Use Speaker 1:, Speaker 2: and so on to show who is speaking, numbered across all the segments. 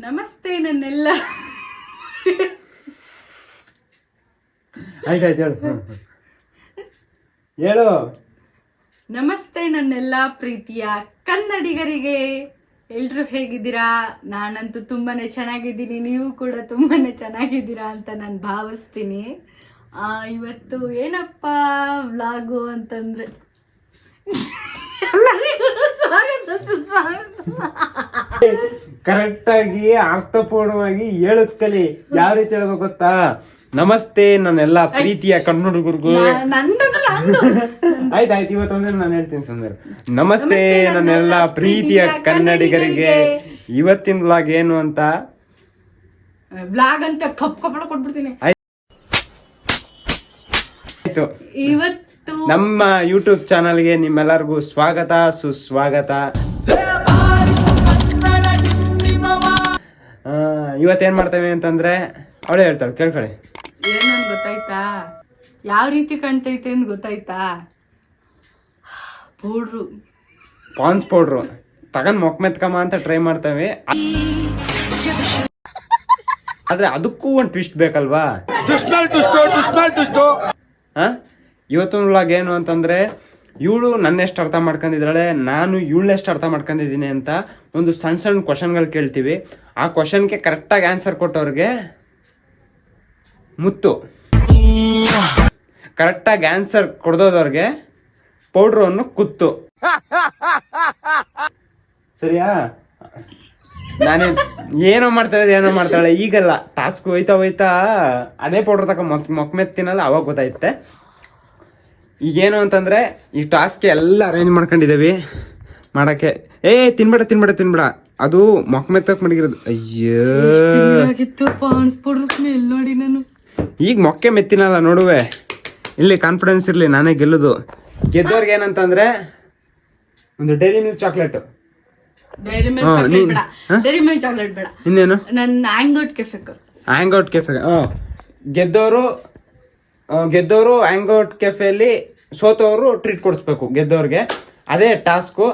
Speaker 1: ನಮಸ್ತೆ ನನ್ನೆಲ್ಲ
Speaker 2: ಆಯ್ತಾಯ್ತು ಹೇಳು.
Speaker 1: ನಮಸ್ತೆ ನನ್ನೆಲ್ಲ ಪ್ರೀತಿಯ ಕನ್ನಡಿಗರಿಗೆ, ಎಲ್ರು ಹೇಗಿದ್ದೀರಾ? ನಾನಂತೂ ತುಂಬಾನೇ ಚೆನ್ನಾಗಿದ್ದೀನಿ, ನೀವು ಕೂಡ ತುಂಬಾನೇ ಚೆನ್ನಾಗಿದ್ದೀರಾ ಅಂತ ನಾನು ಭಾವಿಸ್ತೀನಿ. ಇವತ್ತು ಏನಪ್ಪ ವ್ಲಾಗು ಅಂತಂದ್ರೆ
Speaker 2: ಕರೆಕ್ಟ್ ಆಗಿ ಅರ್ಥಪೂರ್ಣವಾಗಿ ಹೇಳದ್ ಕಲಿ. ಯಾವ ರೀತಿ ಹೇಳ್ಬೇಕು ಗೊತ್ತಾ? ನಮಸ್ತೆ ನನ್ನೆಲ್ಲ ಪ್ರೀತಿಯ ಕನ್ನಡಿಗರಿಗೂ. ಆಯ್ತಾಯ್ತು, ಇವತ್ತೊಂದ್ರೆ ನಾನು ಹೇಳ್ತೀನಿ ಸುಂದರ್. ನಮಸ್ತೆ ನನ್ನೆಲ್ಲ ಪ್ರೀತಿಯ ಕನ್ನಡಿಗರಿಗೆ. ಇವತ್ತಿನ ವ್ಲಾಗ್ ಏನು ಅಂತ
Speaker 1: ವ್ಲಾಗ್ ಅಂತ ಕಪ್ಪಳ ಕೊಟ್ಬಿಡ್ತೀನಿ.
Speaker 2: ಆಯ್ತು,
Speaker 1: ಇವತ್ತು
Speaker 2: ನಮ್ಮ ಯೂಟ್ಯೂಬ್ ಚಾನಲ್ಗೆ ನಿಮ್ಮೆಲ್ಲರಿಗೂ ಸ್ವಾಗತ ಸುಸ್ವಾಗತ. ಇವತ್ತೇನ್ ಮಾಡ್ತೇವೆ ಅಂತಂದ್ರೆ ಅವಳೇ ಹೇಳ್ತಾಳೆ, ಕೇಳ್ಕೊಳ್ಳಿ.
Speaker 1: ಏನಂತ ಗೊತ್ತಾಯ್ತಾ? ಯಾವ ರೀತಿ ಕಾಣ್ತೈತೆ ಅಂತ ಗೊತ್ತಾಯ್ತಾ? ಪೌಡ್ರು,
Speaker 2: ಪಾನ್ಸ್ ಪೌಡ್ರು ತಗೊಂಡ್ ಮೊಕ್ಮೆತ್ಕಮ್ಮ ಅಂತ ಟ್ರೈ ಮಾಡ್ತೇವೆ. ಆದ್ರೆ ಅದಕ್ಕೂ ಒಂದು ಟ್ವಿಸ್ಟ್ ಬೇಕಲ್ವಾ? ಇವತ್ತಿನ ವ್ಲಾಗ್ ಏನು ಅಂತಂದ್ರೆ, ಇವಳು ನನ್ನೆಷ್ಟು ಅರ್ಥ ಮಾಡ್ಕೊಂಡಿದ್ದಾಳೆ, ನಾನು ಇವಳನ್ನೆಷ್ಟು ಅರ್ಥ ಮಾಡ್ಕೊಂಡಿದ್ದೀನಿ ಅಂತ ಒಂದು ಸಣ್ಣ ಸಣ್ಣ ಕ್ವಶನ್ಗಳು ಕೇಳ್ತೀವಿ. ಆ ಕ್ವಶನ್ಗೆ ಕರೆಕ್ಟಾಗಿ ಆನ್ಸರ್ ಕೊಟ್ಟವ್ರಿಗೆ ಮುತ್ತು, ಕರೆಕ್ಟಾಗಿ ಆನ್ಸರ್ ಕೊಡ್ದೋದವ್ರಿಗೆ ಪೌಡ್ರು ಅನ್ನು ಕುತ್ತು. ಸರಿಯಾ? ನಾನೇ ಏನೋ ಮಾಡ್ತಾಳೆ ಈಗಲ್ಲ, ಟಾಸ್ಕ್ ಹೋಯ್ತಾ ಅದೇ ಪೌಡ್ರ್ ತಕ ಮೊಕ್ಮೆತ್ತಿನಲ್ಲ, ಅವಾಗ ಗೊತ್ತಾಯ್ತೆ. ಈಗೇನು ಅಂತಂದ್ರೆ ಈ ಟಾಸ್ಕ್ ಎಲ್ಲ ಅರೇಂಜ್ ಮಾಡ್ಕೊಂಡಿದ್ದೀವಿ ಮಾಡಕ್ಕೆ. ತಿನ್ಬೇಡ ಅದು ಮೊಕ್ಮೆತ್ತಕ್ ಮಡಗಿರೋದು. ಅಯ್ಯೋ,
Speaker 1: ನೋಡಿ ನಾನು
Speaker 2: ಈಗ ಮೊಕ್ಕೆ ಮೆತ್ತಿನಲ್ಲ ನೋಡುವೆ. ಇಲ್ಲಿ ಕಾನ್ಫಿಡೆನ್ಸ್ ಇರ್ಲಿ, ನಾನೇ ಗೆಲ್ಲುದು. ಗೆದ್ದವ್ರಿಗೆ ಏನಂತಂದ್ರೆ ಒಂದು ಡೈರಿ ಮಿಲ್ಕ್ ಚಾಕ್ಲೇಟ್. ಇನ್ನೇನು?
Speaker 1: ನನ್ನ ಹ್ಯಾಂಗ್ಔಟ್ ಕೆಫೆ.
Speaker 2: ಗೆದ್ದವರು ಹ್ಯಾಂಗ್ಔಟ್ ಕೆಫೆಯಲ್ಲಿ, ಸೋತವರು ಟ್ರೀಟ್ ಕೊಡಿಸ್ಬೇಕು ಗೆದ್ದವ್ರಿಗೆ. ಅದೇ ಟಾಸ್ಕು.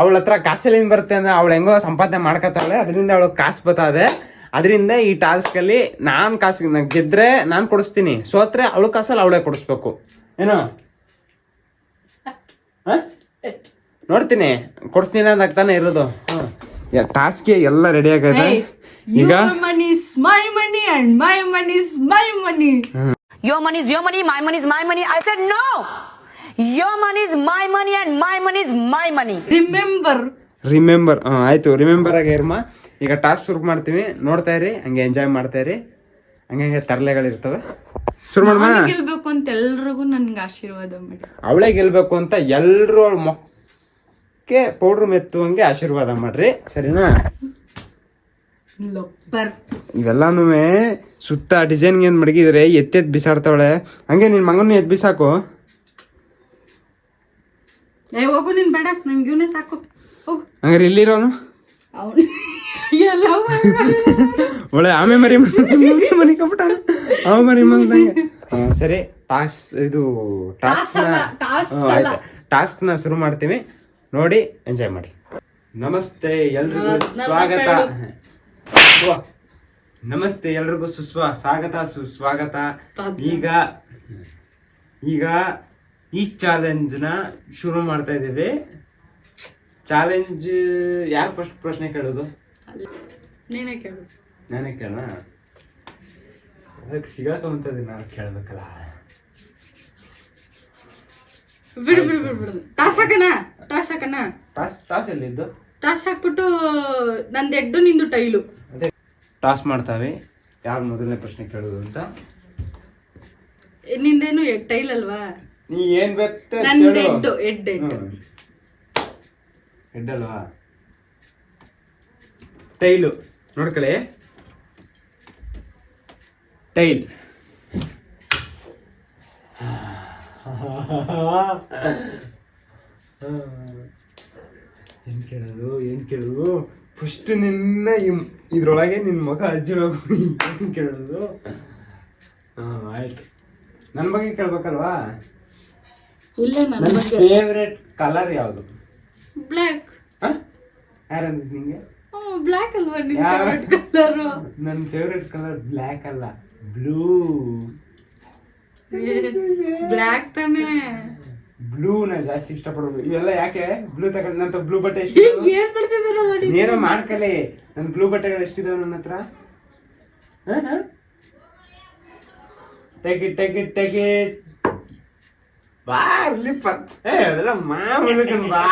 Speaker 2: ಅವಳ ಹತ್ರ ಕಾಸೆಲ್ಲಿಂದ ಬರುತ್ತೆ ಅಂದ್ರೆ ಅವಳು ಹೆಂಗೋ ಸಂಪಾದನೆ ಮಾಡ್ಕೊತಾಳೆ, ಅದರಿಂದ ಅವಳು ಕಾಸು ಬರ್ತದೆ. ಅದರಿಂದ ಈ ಟಾಸ್ಕ್ ಅಲ್ಲಿ ನಾನ್ ಕಾಸು ಗೆದ್ರೆ ನಾನ್ ಕೊಡಿಸ್ತೀನಿ, ಸೋತ್ರೆ ಅವಳು ಕಾಸಲ್ಲಿ ಅವಳೇ ಕೊಡಿಸ್ಬೇಕು. ಏನೋ ನೋಡ್ತೀನಿ, ಕೊಡಿಸ್ತೀನಿ ಅಂತಾನೆ ಇರೋದು. ಟಾಸ್ಕ್ಗೆ ಎಲ್ಲ ರೆಡಿ ಆಗೈತೆ ಈಗ.
Speaker 1: Money is my money and my money is my money.
Speaker 3: Your money is your money, my money is my money. I said no. Your money is my money and my money is my money.
Speaker 1: Remember.
Speaker 2: ಆಯ್ತು, remember ಆಗಿ ಇರ್ಮ. ಈಗ task ಶುರು ಮಾಡ್ತೀವಿ, ನೋಡ್ತಾ ಇರಿ, ಹಂಗೆ enjoy ಮಾಡ್ತಾ ಇರಿ. ಹಂಗೆ ತರಲೆಗಳಿರ್ತವೆ. ಶುರು ಮಾಡೋಣ.
Speaker 1: ಗೆಲ್ಬೇಕು ಅಂತ ಎಲ್ರಿಗೂ ನನ್ಗೆ ಆಶೀರ್ವಾದ ಮಾಡಿ.
Speaker 2: ಅವಳೇ ಗೆಲ್ಬೇಕು ಅಂತ ಎಲ್ರು ಮೊಕ್ಕೆ ಪೌಡ್ರ್ ಮೆತ್ತುವಂಗೆ ಆಶೀರ್ವಾದ ಮಾಡ್ರಿ, ಸರಿನಾ? ಇವೆಲ್ಲಾನು ಸುತ್ತ ಡಿಸೈನ್ಗೆ ಏನ್ ಮಡಗಿದ್ರೆ ಎತ್ತೆದ್ ಬಿಸಾಡ್ತಾವಳೆ. ಹಂಗೆ ನಿನ್ ಮಗನ ಎದ್ ಬಿಸಾಕು.
Speaker 1: ಹೋಗು, ನೀನ್ ಬೇಡ, ನಂಗೆ ಇವನೇ ಸಾಕು.
Speaker 2: ಹಂಗಾರೆ ಇಲ್ಲಿರೋನು ಒಳ್ಳೆ ಆಮೆ ಮರಿ ಮನಿ ಕಬಿಟ್ಟ. ಆಮೆ ಮರಿ ಸರಿ, ಟಾಸ್ಕ್ ನ ಶುರು ಮಾಡ್ತೀವಿ, ನೋಡಿ ಎಂಜಾಯ್ ಮಾಡಿ. ನಮಸ್ತೆ ಎಲ್ರಿಗೂ ಸ್ವಾಗತ. ನಮಸ್ತೆ ಎಲ್ರಿಗೂ ಸುಸ್ವಾಗತ. ಈಗ ಈ ಚಾಲೆಂಜ್ ನ ಶುರು ಮಾಡ್ತಾ ಇದ್ದೀವಿ. ಚಾಲೆಂಜ್ ಯಾರು ಫಸ್ಟ್ ಪ್ರಶ್ನೆ ಕೇಳೋದು?
Speaker 1: ನೀನೇ ಕೇಳು.
Speaker 2: ನಾನೇ ಕೇಳೋಣ? ಅದಕ್ಕೆ ಸಿಗಾಕೊಂತದೆ, ನಾನು ಕೇಳ್ಬೇಕಲ್ಲ.
Speaker 1: ಬಿಡು. ಟಾಸ್ ಹಾಕಣ.
Speaker 2: ಟಾಸ್ ಎಲ್ಲಿದ್ದು?
Speaker 1: ಟಾಸ್ ಹಾಕ್ಬಿಟ್ಟು ನಂದು ಎಡ್ಡು, ನಿಂದು ಟೈಲು.
Speaker 2: ಅದೇ ಟಾಸ್ ಮಾಡ್ತಾವೆ, ಯಾರು ಮೊದಲನೇ ಪ್ರಶ್ನೆ ಕೇಳೋದು ಅಂತ.
Speaker 1: ನಿಂದೇನು ಟೈಲ್ ಅಲ್ವಾ?
Speaker 2: ನೀ ಏನ್ ಬೇಕು? ಎಡ್ಡಲ್ವಾ? ಟೈಲು ನೋಡ್ಕೊಳ್ಳಿ. ಟೈಲ್. ಏನ್ ಕೇಳೋದು ಫಸ್ಟ್? ನಿನ್ನ ಇದ್ರೊಳಗೆ ನಿನ್ ಮಗ ಅಜ್ಜಿರೋಗು. ಏನ್ ಕೇಳೋದು? ಆಯ್ತು, ನನ್ ಬಗ್ಗೆ ಕೇಳ್ಬೇಕಲ್ವಾ?
Speaker 1: ಇಲ್ಲ,
Speaker 2: ನನ್ನ ಫೇವ್ರೆಟ್ ಕಲರ್ ಯಾವುದು?
Speaker 1: ಬ್ಲ್ಯಾಕ್.
Speaker 2: ಯಾರಂದ್ ನಿಂಗೆ?
Speaker 1: ಬ್ಲ್ಯಾಕ್ ಅಲ್ವಾ ನಿನ್
Speaker 2: ಯಾವ?
Speaker 1: ಕಲರು?
Speaker 2: ನನ್ನ ಫೇವ್ರೆಟ್ ಕಲರ್ ಬ್ಲ್ಯಾಕ್ ಅಲ್ಲ, ಬ್ಲೂ.
Speaker 1: ಬ್ಲ್ಯಾಕ್ ತಾನೇ.
Speaker 2: ಬ್ಲೂ ನಾ ಜಾಸ್ತಿ ಇಷ್ಟಪಡೋದು. ಇವೆಲ್ಲ ಯಾಕೆ ಬ್ಲೂ ತಗೊಂಡು ನಂತ ಬ್ಲೂ ಬಟ್ಟೆ
Speaker 1: ಏನ್ ಮಾಡ್ತಿದಾರ ಮಾಡಿ?
Speaker 2: ಏನೋ ಮಾಡ್ಕಲೆ. ನನ್ ಬ್ಲೂ ಬಟ್ಟೆಗಳು ಎಷ್ಟಿದಾವೆ ನನ್ನ ಹತ್ರ? ಟೆಕಿಟ್ ಬಾ ಅಲ್ಲಿ ಅದೆಲ್ಲ ಮಾಮೂಲಿ ಕಣ್ ಬಾ.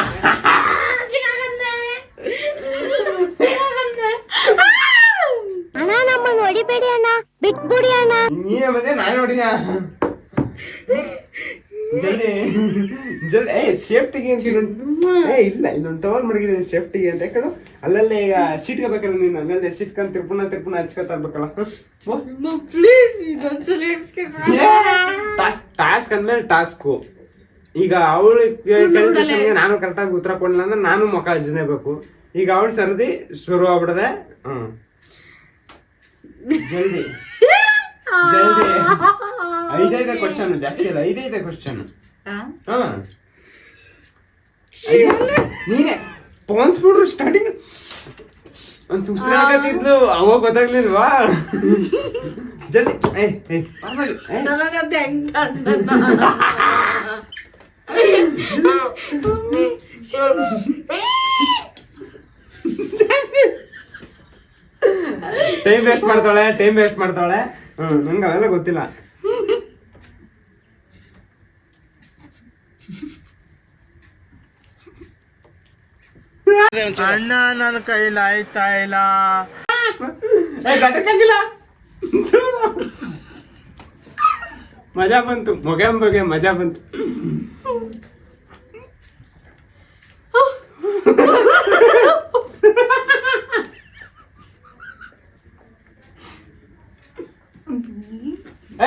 Speaker 4: ಅಣ್ಣ ನಮ್ಮನ್ನ ಹೊಡಿಬೇಡಿ ಅಣ್ಣ, ಬಿಟ್ಬಿಡಿ ಅಣ್ಣ.
Speaker 2: ನೀನೇ ಬಂದೆ ನಾನು ಹೊಡಿಯ. ಜಲ್ದಿ ಜಲ್ದಿ. ಸೇಫ್ಟಿಗೆ ಅಂತ ಇಲ್ಲ, ಇನ್ನೊಂದು ಟವಲ್ ಮಡಗಿದ್ದೀನಿ ಸೇಫ್ಟಿಗೆ ಅಂತ. ಯಾಕಂದ್ರೆ ಅಲ್ಲಲ್ಲೇ ಈಗ ಸೀಟ್ಗೆ ಬೇಕಲ್ಲ, ನೀನು ಅಲ್ಲಲ್ಲೇ ಸೀಟ್ಕೊಂಡು ತಿರ್ಪುಣ ಹಚ್ಕೊತಾ ಇರ್ಬೇಕಲ್ಲ.
Speaker 1: ಪ್ಲೀಸ್ ಇದೊಂದ್ಸಲ
Speaker 2: ಟಾಸ್ಕ್ ಅಂದ್ಮೇಲೆ ಟಾಸ್ಕು. ಈಗ ಅವಳು ನಾನು ಕರೆಕ್ಟಾಗಿ ಉತ್ತರ ಕೊಡಲಿಲ್ಲ ಅಂದ್ರೆ ನಾನು ಮುಖ ಹಚ್ಚನೇಬೇಕು. ಈಗ ಅವಳು ಸರ್ದಿ ಶುರು ಆಗ್ಬಿಡದೆ. ಜಲ್ದಿ ಜಲ್ದಿ. 5 ಕ್ವಶನ್, ಜಾಸ್ತಿ ಅಲ್ಲ, 5 ಕ್ವಶನ್. ನೀನೆ ಪೋನ್ಸ್ಬಿಡ್ರು ಸ್ಟಾರ್ಟಿಂಗ್ ಅಂತ ಉಸಿರಾಗತ್ತಿದ್ಲು, ಅವಾಗ ಗೊತ್ತಾಗ್ಲಿಲ್ವಾ? ಜಲ್ದಿ. ಟೈಮ್ ವೇಸ್ಟ್ ಮಾಡ್ತಾಳೆ. ನಂಗೆ ಅವೆಲ್ಲ ಗೊತ್ತಿಲ್ಲ.
Speaker 5: ಅಣ್ಣ ನನ್ನ ಕೈಲಿ ಆಯ್ತಾ ಇಲ್ಲ.
Speaker 2: ಗಟ್ಟಕ್ಕಾಗಿಲ್ಲ. ಮಜಾ ಬಂತು, ಮೊಗೆ ಮಜಾ ಬಂತು.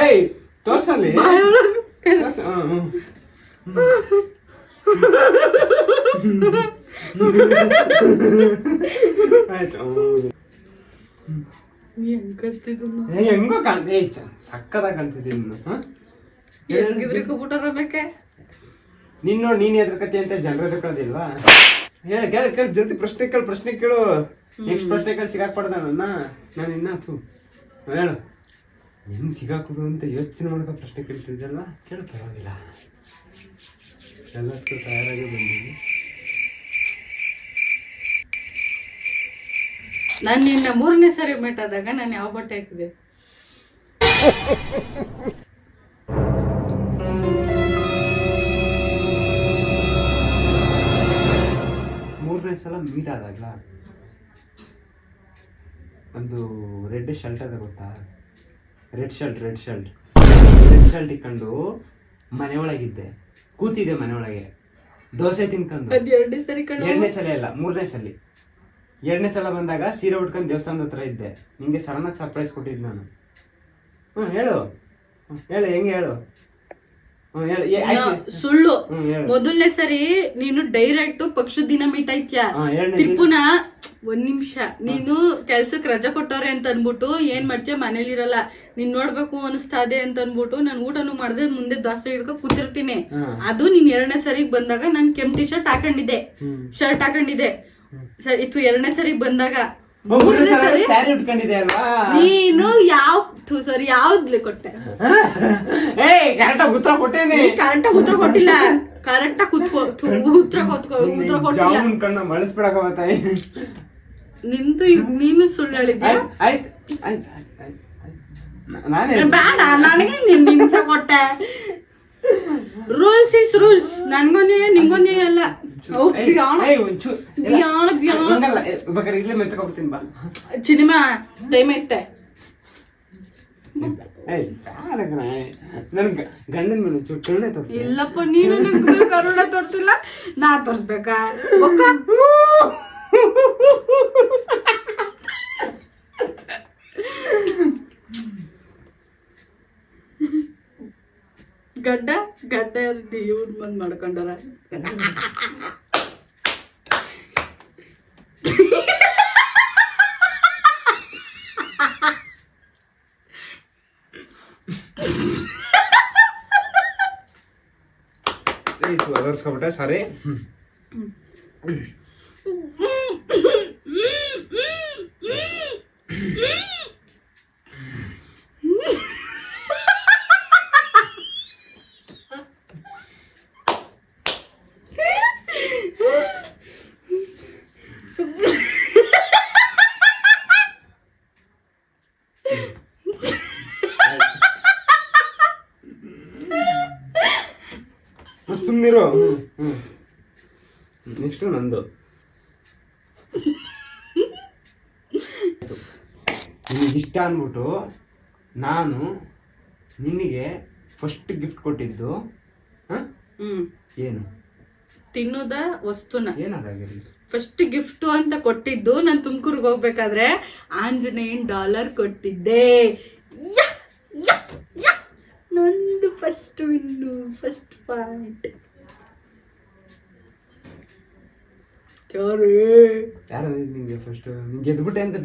Speaker 2: ಏಯ್ ತೋರ್ಸಲ್ಲಿ. ಆಯ್ತು. ಹೆಂಗೋ ಸಕ್ಕದಾಗ ಕಾಣ್ತಿದ್ದೀನಿ. ನೀನ್ ನೋಡಿ, ನೀನ್ ಎದ್ರಕತಿ ಅಂತ ಜನರ ಎದ್ರಕೊಳ್ಳೋದಿಲ್ವಾ? ಕೇಳ ಜಲ್ದಿ ಪ್ರಶ್ನೆ ಕೇಳು. ನೆಕ್ಸ್ಟ್ ಪ್ರಶ್ನೆ ಕೇಳಿ ಸಿಗಾಕ್ಬಾರ್ದ ನಾನು ಇನ್ನ ಹೇಳು. ಹೆಂಗ್ ಸಿಗಾಕುದು ಅಂತ ಯೋಚನೆ ಮಾಡ್ಕೊ ಪ್ರಶ್ನೆ ಕೇಳ್ತಿದ್ದಲ್ಲ. ಕೇಳು, ಪರವಾಗಿಲ್ಲ, ಎಲ್ಲದಕ್ಕೂ ತಯಾರಾಗಿ ಬಂದಿದ್ದೀನಿ.
Speaker 1: ನಾನು ನಿನ್ನ 3ನೇ ಸರಿ ಮೀಟ್ ಆದಾಗ ನಾನು ಯಾವ ಬಟ್ಟೆ ಹಾಕಿದೆ?
Speaker 2: ಮೂರನೇ ಸಲ ಮೀಟ್ ಆದಾಗ್ಲ ಒಂದು ರೆಡ್ ಶರ್ಟ್ ಅದ ಗೊತ್ತಾ? ರೆಡ್ ಶರ್ಟ್ ಇಕ್ಕೊಂಡು ಮನೆಯೊಳಗಿದ್ದೆ, ಕೂತಿದ್ದೆ ಮನೆಯೊಳಗೆ, ದೋಸೆ ತಿನ್ಕೊಂಡು.
Speaker 1: 2ನೇ ಸರಿ ಕಣ.
Speaker 2: 2ನೇ ಸಲ ಇಲ್ಲ, 3ನೇ ಸಲ. 2ನೇ ಸಲ ಬಂದಾಗ ಸೀರೆ ಉಟ್ಕೊಂಡು ದೇವಸ್ಥಾನದ ಹತ್ರ ಇದ್ದೆ. ನಿಂಗೆ ಸಡನ್ ಆಗಿ ಸರ್ಪ್ರೈಸ್ ಕೊಟ್ಟಿದ್ದು ನಾನು. ಹೇಳು ಹೆಂಗೆ ಹೇಳು.
Speaker 1: ಸುಳ್ಳು. ಮೊದಲನೇ ಸರಿ ನೀನು ಡೈರೆಕ್ಟ್ ಪಕ್ಷದ ದಿನ ಮೀಟ್ ಆಯ್ತ್ಯಾ? ಟಿಪ್ಪುನ 1 ನಿಮಿಷ ನೀನು ಕೆಲ್ಸಕ್ ರಜಾ ಕೊಟ್ಟವ್ರೆ ಅಂತ ಅನ್ಬಿಟ್ಟು ಏನ್ ಮಾಡ್ತೀಯ, ಮನೇಲಿರಲ್ಲ, ನೀನ್ ನೋಡ್ಬೇಕು ಅನಿಸ್ತಾದೆ ಅಂತ ಅನ್ಬಿಟ್ಟು ನಾನು ಊಟನು ಮಾಡ್ದೆ, ಮುಂದೆ ದೋಸೆ ಹಿಡ್ಕೊ ಕೂತಿರ್ತೀನಿ. ಅದು ನೀನ್ 2ನೇ ಸರಿಗೆ ಬಂದಾಗ ನಾನ್ ಕೆಂಪ್ ಟಿ ಶರ್ಟ್ ಹಾಕೊಂಡಿದ್ದೆ, ಇತ್ತು 2ನೇ ಸರಿಗೆ ಬಂದಾಗ. ನೀನು ಯಾವ್ದ್ಲೆ ಕೊಟ್ಟೆ?
Speaker 2: ಉತ್ತರ ಕೊಟ್ಟೇನೆ.
Speaker 1: ಕರೆಕ್ಟಾಗಿ ಉತ್ತರ ಕೊಟ್ಟಿಲ್ಲ. ಕರೆಕ್ಟಾಗಿ ಉತ್ತರ ಕೊಟ್ಟಿಲ್ಲ. ನಿಂತು ನೀನು ಸುಳ್ಳು ಹೇಳಿದ್ದೆ. ಬೇಡ, ನನಗೆ ನಿಂಚ ಕೊಟ್ಟೆ. Rules is rules. ನನ್ಗೊಂದೇ ನಿಂಗೊಂದೇ ಅಲ್ಲ. ಸಿನಿಮಾ ಟೈಮ್ ಐತೆ.
Speaker 2: ನನ್ ಗಂಡನ ಮೇಲೆ ಕರುಣೆ ತೋರಿಸಿ.
Speaker 1: ಇಲ್ಲಪ್ಪ, ನೀನು ಕರುಣೆ ತೋರ್ಸಿಲ್ಲ, ನಾ ತೋರ್ಸ್ಬೇಕಾ? ಗಡ್ಡ ಇವ್ರ ಬಂದ್ ಮಾಡ್ಕೊಂಡಾರ.
Speaker 2: ಅದರ್ಸ್ಕೊಬಿಟ್ಟೆ, ಸಾರಿ. ಸುಮ್ನಿರು. ನೆಕ್ಸ್ಟ್ ನಂದು. ನಿನಗೆ ಇಷ್ಟ ಅಂದ್ಬಿಟ್ಟು ನಾನು ನಿನಗೆ ಫಸ್ಟ್ ಗಿಫ್ಟ್ ಕೊಟ್ಟಿದ್ದು ಏನು?
Speaker 1: ತಿನ್ನೋದ ವಸ್ತುನ.
Speaker 2: ಏನಾದಾಗಿರ್ಲಿ
Speaker 1: ಫಸ್ಟ್ ಗಿಫ್ಟ್ ಅಂತ ಕೊಟ್ಟಿದ್ದು ನಾನು ತುಮಕೂರ್ಗೆ ಹೋಗ್ಬೇಕಾದ್ರೆ ಆಂಜನೇಯನ್ ಡಾಲರ್ ಕೊಟ್ಟಿದ್ದೆ. ನಂದು ಫಸ್ಟ್ ವಿನ್ನು, ಫಸ್ಟ್ ಪಾಯಿಂಟ್.
Speaker 2: ಯಾರು ನಿಂಗೆ ಫಸ್ಟ್ ನಿಂಗೆ ಎದ್ಬಿಟ್ಟೆ ಅಂತ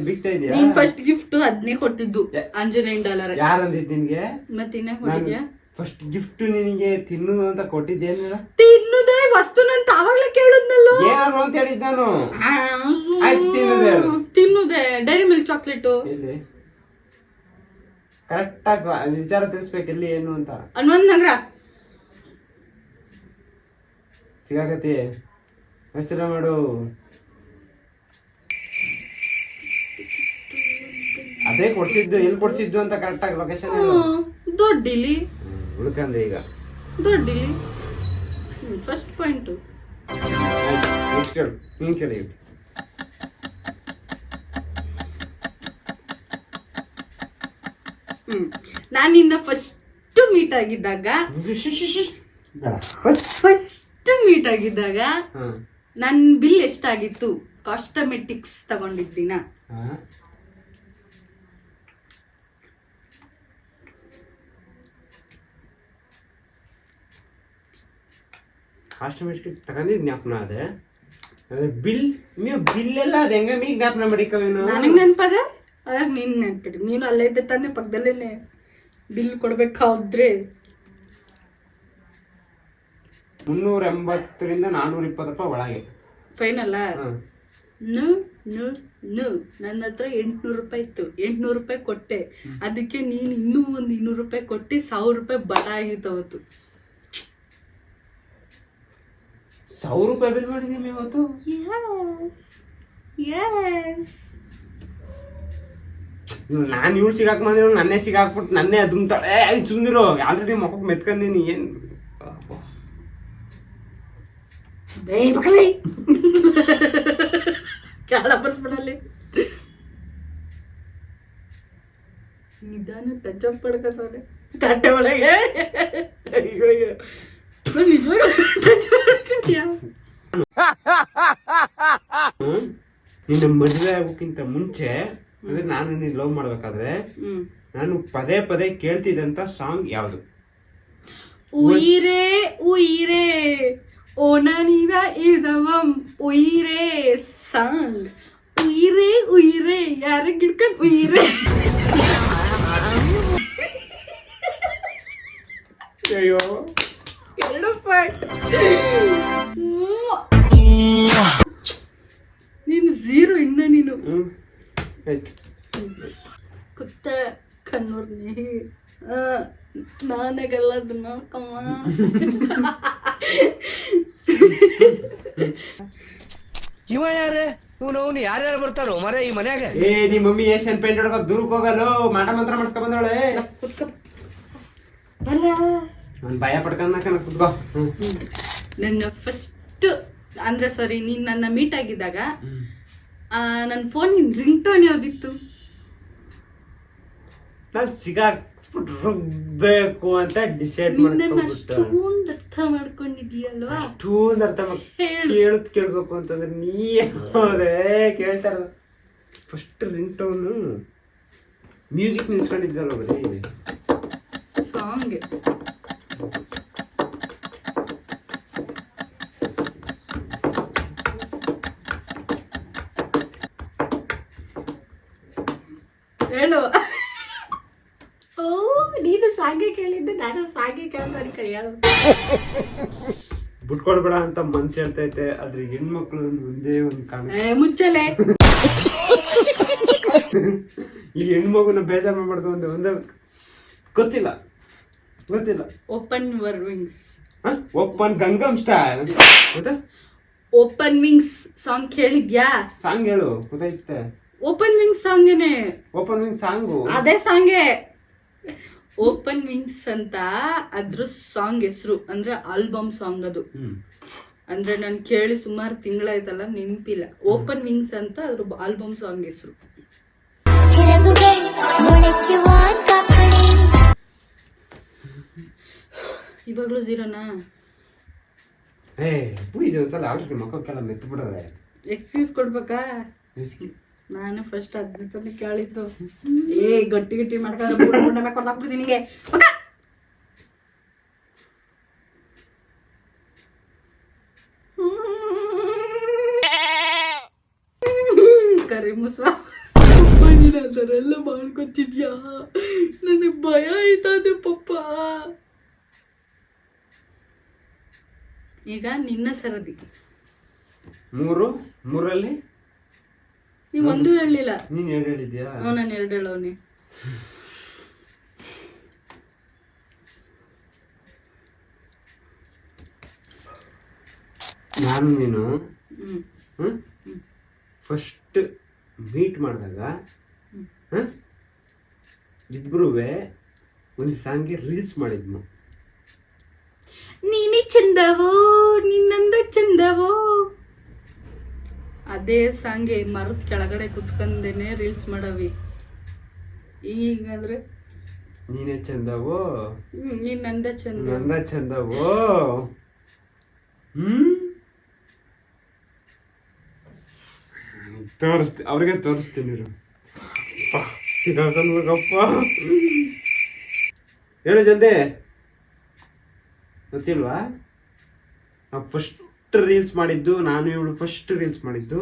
Speaker 2: ಬಿಗ್ತಾ ಇದೆಯಾ?
Speaker 1: ನೀನ್ ಫಸ್ಟ್ ಗಿಫ್ಟ್ ಅದನ್ನೇ ಕೊಟ್ಟಿದ್ದು, ಆಂಜನೇಯನ್ ಡಾಲರ್.
Speaker 2: ಯಾರಂದಿದ್ ನಿನ್ಗೆ?
Speaker 1: ಮತ್ತಿನ್ನ ಕೊಟ್ಟಿದ್ಯಾ?
Speaker 2: ಫಸ್ಟ್ ಗಿಫ್ಟ್ ನಿನಗೆ ತಿನ್ನು ಅಂತ ಕೊಟ್ಟಿದ್ದೇನಿಲ್ಲ.
Speaker 1: ತಿನ್ನುದೇ ವಸ್ತುನಂತ ಅವಾಗ್ಲೇ ಕೇಳಿದ್ನಲ್ಲೋ.
Speaker 2: ಏನಾದ್ರು ಅಂತ ಹೇಳಿದ್ ನಾನು. ಆಯ್ತು ತಿನ್ನುದೇ ಹೇಳು.
Speaker 1: ತಿನ್ನುದೇ ಡೈರಿ ಮಿಲ್ಕ್ ಚಾಕ್ಲೇಟು.
Speaker 2: ಎಲ್ಲಿ ಕರೆಕ್ಟ್ ಆಗಿ ವಿಚಾರ ತಿಳಿಸ್ಬೇಕು ಎಲ್ಲಿ ಏನು ಅಂತ.
Speaker 1: ಹನುಮಂತ ನಗರ
Speaker 2: ಸಿಗಾಕತಿ ಹೆಸರ ಮಾಡು. ಅದೇ ಕೊಡ್ಸಿದ್ದು, ಎಲ್ಲಿ ಕೊಡ್ಸಿದ್ದು ಅಂತ ಕರೆಕ್ಟ್ ಆಗಿ ಲೊಕೇಶನ್.
Speaker 1: ದೊಡ್ಡಿಲಿ
Speaker 2: ಉಳ್ಕಂದೆ ಈಗ.
Speaker 1: ದೊಡ್ಡಿಲಿ ಫಸ್ಟ್ ಪಾಯಿಂಟ್.
Speaker 2: ನೆಕ್ಸ್ಟ್ ಹೇಳು, ನೀನ್ ಕೇಳಿ.
Speaker 1: ನಾನು ನಿನ್ನ ಫಸ್ಟ್ ಮೀಟ್ ಆಗಿದ್ದಾಗ ನನ್ ಬಿಲ್ ಎಷ್ಟಾಗಿತ್ತು? ಕಾಸ್ಟಮೆಟಿಕ್ಸ್ ತಗೊಂಡಿದ್ದೀನ.
Speaker 2: ಕಾಸ್ಟಮೆಟಿಕ್ ತಗೊಂಡಿದ್ ಜ್ಞಾಪನ ಅದೇ. ಬಿಲ್ ನೀವು ಬಿಲ್ ಎಲ್ಲ ಅದ ಹೆಂಗ ಮೀ ಜ್ಞಾಪನ ಮಾಡಿಕವೇನು?
Speaker 1: ನನಗ್ ನೆನ್ಪದ, ಅದಾಗ ನೀನ್ ನೆನ್ಪಿಡಿ. ನೀನು ಅಲ್ಲೇ ಇದ್ದೆ ತಾನೆ ಪಕ್ಕದಲ್ಲೇನೆ. ಬಿಲ್ ಕೊಡ್ಬೇಕಾದ್ರೆ
Speaker 2: 380 ರಿಂದ 420 ರೂಪಾಯಿ ಒಳಗೆ
Speaker 1: ಫೈನಲ್. ನನ್ನ ಹತ್ರ 800 ರೂಪಾಯಿ ಇತ್ತು. 800 ರೂಪಾಯಿ ಕೊಟ್ಟೆ. ಅದಕ್ಕೆ ನೀನ್ ಇನ್ನೂ ಒಂದ್ 200 ರೂಪಾಯಿ ಕೊಟ್ಟು 1000 ರೂಪಾಯಿ ಬಡ ಆಗಿತ್ತು ಅವತ್ತು.
Speaker 2: 1000 ರೂಪಾಯಿ ಬಿಲ್ ಮಾಡಿದೀನಿ ಇವತ್ತು. ನಾನ್ ಇವ್ಳು ಸಿಗಾಕ್ ಬಂದಿರೋ ನನ್ನೇ ಸಿಗಾಕ್ಬಿಟ್ಟು ನನ್ನೇ ಅದುಮ್ತಾಳೆ. ಸುಂದಿರು ಆಲ್ರೆಡಿ ಮಕ್ಕಳು ಮೆತ್ಕೊಂಡೀನಿ. ಏನ್
Speaker 1: ಬರ್ಸ್ಬಿಡಲ್ಲಿ ನಿಧಾನ ಟಚ್ ಅಪ್ ಪಡ್ಕೊತವ್ರೆ ತಟ್ಟೆ ಒಳಗೆ.
Speaker 2: ನಿನ್ನ ಮದುವೆ ಆಗೋಕ್ಕಿಂತ ಮುಂಚೆ ಅಂದ್ರೆ ನಾನು ನೀನ್ ಲವ್ ಮಾಡ್ಬೇಕಾದ್ರೆ ನಾನು ಪದೇ ಪದೇ ಕೇಳ್ತಿದ್ದಂತ ಸಾಂಗ್ ಯಾವ್ದು?
Speaker 1: ಉಯಿರೇ ಉಯಿರೇ ಓನನಿದ ಇದವಂ ಉಯಿರೇ ಸಾಂಗ್. ಉಯಿರೇ ಉಯಿರೇ ಯಾರ ಗಿಡ್ಕೊಂಡ್ ಉಯಿರೇ.
Speaker 2: ಅಯ್ಯೋ
Speaker 1: 2 ಪಾಯಿಂಟ್. ನೀನು 0 ಇನ್ನ ನೀನು. ಕುತ್ತ ಕನ್ನೋರ್ನಿ ನಾನಾಗಲ್ಲದು ನೋಡ್ಕಮ್ಮ.
Speaker 6: ಇವ ಯಾರೇ? ಇವನು ಯಾರ್ಯಾರು ಬರ್ತಾರೋ ಮರ ಈ ಮನ್ಯಾಗ?
Speaker 2: ಏ ನಿಮ್ ಮಮ್ಮಿ ಏಷ್ಯನ್ ಪೇಂಟ್ ಹೊಡ್ಕೊ ದೂರಕ್ಕೆ ಹೋಗಲು ಮಾಟ ಮಂತ್ರ ಮಾಡ್ಸ್ಕೊ ಬಂದವಳೆ. ನನ್ ಭಯ ಪಡ್ಕೊಂಡ ಕುತ್ಕೋ.
Speaker 1: ನನ್ನ ಫಸ್ಟ್ ಅಂದ್ರೆ ಸಾರಿ ನೀನ್ ನನ್ನ ಮೀಟ್ ಆಗಿದ್ದಾಗ ನನ್ನ ಫೋನ್ ರಿಂಗ್ ಟೋನ್ ಯಾವ್ದಿತ್ತು?
Speaker 2: ನಾನ್ ಸಿಗಾಕ್ಸ್ಬಿಟ್ಟು ರುಬ್ಬೇಕು ಅಂತ ಡಿಸೈಡ್ ಮಾಡ್ಕೊಂಡ್ಬಿಟ್ಟು.
Speaker 1: ಅಷ್ಟೊಂದು ಅರ್ಥ ಮಾಡ್ಕೊಂಡಿದೀಯಲ್ವಾ?
Speaker 2: ಅಷ್ಟೊಂದು ಅರ್ಥ ಕೇಳ್ಬೇಕು ಅಂತಂದ್ರೆ ನೀ ಹೋದೆ ಕೇಳ್ತಾರ. ಫಸ್ಟ್ ರಿಂಗ್ ಟೋನು ಮ್ಯೂಸಿಕ್ ನಿಲ್ಸ್ಕೊಂಡಿದ್ದಲ್ಲ ಬರೀ
Speaker 1: ಸಾಂಗ್. ಹೇಳು. ಓ ನೀನು ಸಾಂಗೆ ಕೇಳಿದ್ದೆ, ನಾನು ಸಾಂಗೆ ಕೇಳ್ಬಾರಿ ಕೈಯಾಗ
Speaker 2: ಬಿಟ್ಕೊಡ್ಬೇಡ ಅಂತ ಮನ್ಸು ಹೇಳ್ತೈತೆ. ಆದ್ರೆ ಹೆಣ್ಮಕ್ಳು ಒಂದೇ ಒಂದು ಕಾರಣ
Speaker 1: ಮುಚ್ಚಲೆ.
Speaker 2: ಈ ಹೆಣ್ಮಗುನ ಬೇಜಾರು ಮಾಡ್ಬಾರ್ದು ಅಂತ ಒಂದೇ ಗೊತ್ತಿಲ್ಲ.
Speaker 1: Open your wings.
Speaker 2: Open Gangnam style ಗೊತ್ತಾ?
Speaker 1: ಓಪನ್ ವಿಂಗ್ಸ್ ಸಾಂಗ್ ಕೇಳಿದ್ಯಾ?
Speaker 2: ಸಾಂಗ್ ಹೇಳು ಗೊತ್ತಾಯ್ತೆ.
Speaker 1: ಓಪನ್ ವಿಂಗ್ಸ್ ಸಾಂಗೇನೆ.
Speaker 2: ಓಪನ್ ವಿಂಗ್ ಸಾಂಗು
Speaker 1: ಅದೇ ಸಾಂಗೆ. ಓಪನ್ ವಿಂಗ್ಸ್ ಅಂತ ಅದ್ರ ಸಾಂಗ್ ಹೆಸರು, ಅಂದ್ರೆ ಆಲ್ಬಮ್ ಸಾಂಗ್ ಅದು. ಅಂದ್ರೆ ನಾನು ಕೇಳಿ ಸುಮಾರು ತಿಂಗಳಾಯ್ತಲ್ಲ, ನೆನಪಿಲ್ಲ. ಓಪನ್ ವಿಂಗ್ಸ್ ಅಂತ ಅದ್ರ ಆಲ್ಬಮ್ ಸಾಂಗ್ ಹೆಸರು. ಇವಾಗ್ಲೂ ಜೀರೋನಾ?
Speaker 2: ಆಲ್ರೆಡಿ ಮಕ್ಕಕ್ಕೆಲ್ಲ ಮೆತ್ತು ಬಿಡೋದ್ರೆ
Speaker 1: ಎಕ್ಸ್ಕ್ಯೂಸ್ ಕೊಡ್ಬೇಕಾ? ನಾನು ಫಸ್ಟ್ ಅದನ್ನ ಕೇಳಿದ್ದು. ಗಟ್ಟಿ ಗಟ್ಟಿ ಮಾಡ್ಕೊಂಡು ನಿನಗೆ ಕರಿ ಮುಸ್ವ ಅದರೆಲ್ಲ ಮಾಡ್ಕೊತಿದ್ಯಾ? ನನಗೆ ಭಯ ಆಯ್ತದೆ ಪಪ್ಪ. ಈಗ ನಿನ್ನ ಸರದಿ.
Speaker 2: ಮೂರಲ್ಲಿ
Speaker 1: ನೀವ್ ಒಂದು ಹೇಳಲಿಲ್ಲ.
Speaker 2: ನೀನ್ 2 ಹೇಳಿದ್ಯಾ?
Speaker 1: ನಾನು 2 ಹೇಳೋನಿ.
Speaker 2: ನಾನು ನೀನು ಫಸ್ಟ್ ಮೀಟ್ ಮಾಡಿದಾಗ ಇಬ್ರು ಒಂದು ಸಾಂಗ್ಗೆ ರೀಲ್ಸ್ ಮಾಡಿದ್ನು.
Speaker 1: ನೀನೇ ಚಂದವೋ ನಿನ್ನಂದ ಚಂದವೋ, ಅದೇ ಸಾಂಗ್ಗೆ ಮರದ ಕೆಳಗಡೆ ಕುತ್ಕೊಂಡೇನೆ ರೀಲ್ಸ್ ಮಾಡವಿ. ಈಗಾದ್ರೆ
Speaker 2: ನೀನೇ ಚಂದವೋ
Speaker 1: ನಿನ್ನಂದ ಚಂದ
Speaker 2: ನಂದ ಚಂದವೋ. ಅವ್ರಿಗೆ ತೋರಿಸ್ತೀನಿ. ಸಿಗಾಕಪ್ಪ ಹೇಳು ಜಲ್ದಿ. ಗೊತ್ತಿಲ್ವಾ? ನಾವು ಫಸ್ಟ್ ರೀಲ್ಸ್ ಮಾಡಿದ್ದು, ನಾನು ಇವಳು ಫಸ್ಟ್ ರೀಲ್ಸ್ ಮಾಡಿದ್ದು.